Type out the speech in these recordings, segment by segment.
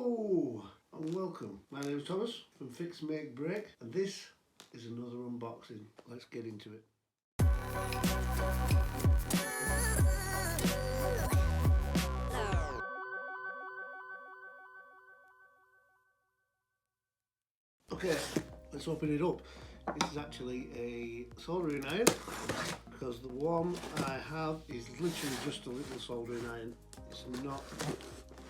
Hello and welcome. My name is Thomas from Fix Make Break, and this is another unboxing. Let's get into it. Okay, let's open it up. This is actually a soldering iron, because the one I have is literally just a little soldering iron. It's not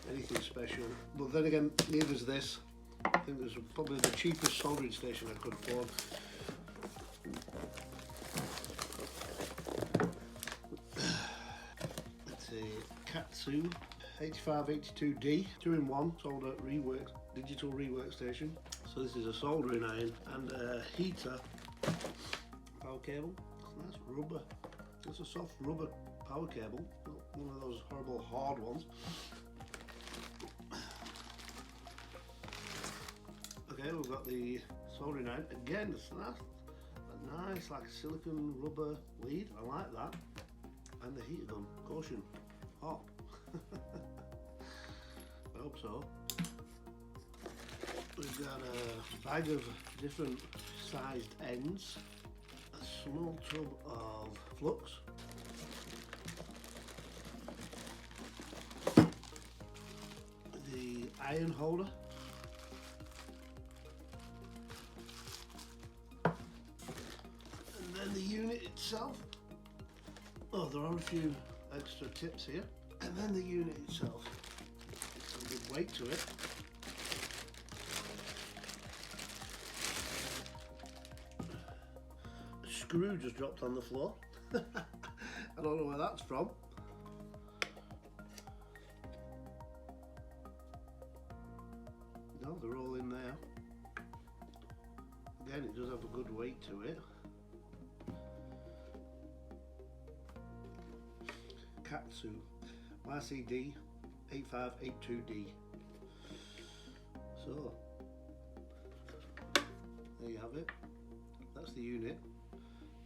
anything special, but then again, neither is this. I think this is probably the cheapest soldering station I could afford. It's a katsu 8582D 2-in-1 solder rework, digital rework station. So this is a soldering iron and a heater power cable. It's nice rubber. It's a soft rubber power cable, not one of those horrible hard ones. Okay, we've got the soldering iron. Again, it's nice like a silicone rubber lead. I like that. And the heater gun. Caution, hot. I hope so. We've got a bag of different sized ends, a small tub of flux, the iron holder, and then the unit itself. Oh, there are a few extra tips here. And then the unit itself. Some good weight to it. A screw just dropped on the floor. I don't know where that's from. No, they're all in there. Again, it does have a good weight to it. Katsu YCD 8582D. So there you have it. That's the unit.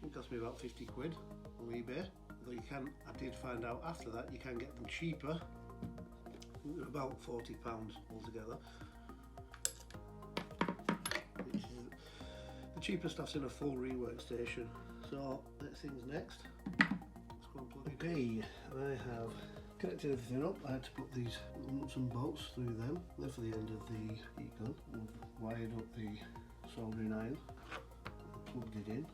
It cost me about 50 quid on eBay. Although you can, I did find out after that you can get them cheaper. They're about £40 altogether. Which is the cheapest stuff's in a full rework station. So next thing's next. Okay, I have connected everything up. I had to put these nuts and bolts through them. They're for the end of the heat gun. I've wired up the soldering iron, plugged it in,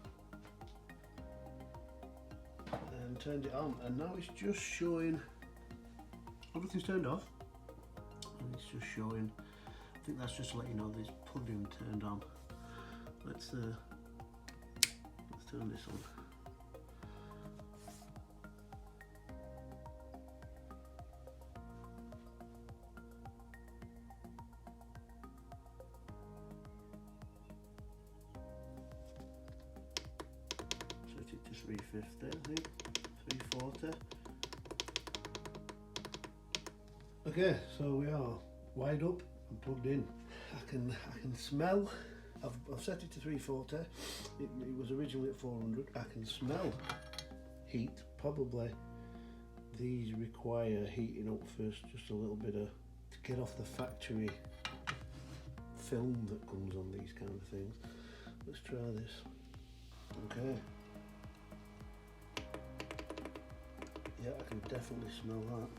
and turned it on. And now it's just showing, everything's turned off, and it's just showing, I think that's just to let you know this pudding turned on. Let's turn this on. It to 350, I think, 340. Okay, so we are wired up and plugged in. I can smell. I've set it to 340. It was originally at 400. I can smell heat. Probably these require heating up first, just a little bit of to get off the factory film that comes on these kind of things. Let's try this. Okay. Yeah, I can definitely smell that.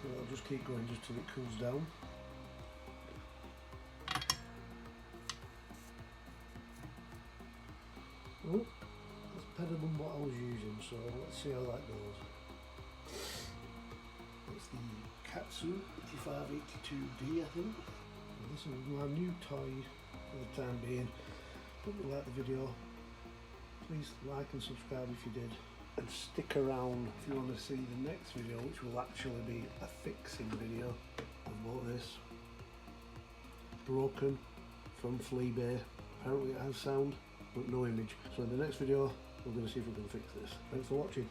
So I'll just keep going just till it cools down. Oh, that's better than what I was using, so let's see how that goes. It's the Katsu 8582D, I think. And this is my new toy for the time being. Hope you like the video. Please like and subscribe if you did. and stick around if you want to see the next video, which will actually be a fixing video of all this. broken from Flea Bay. Apparently it has sound, but no image. So in the next video, we're going to see if we can fix this. Thanks for watching.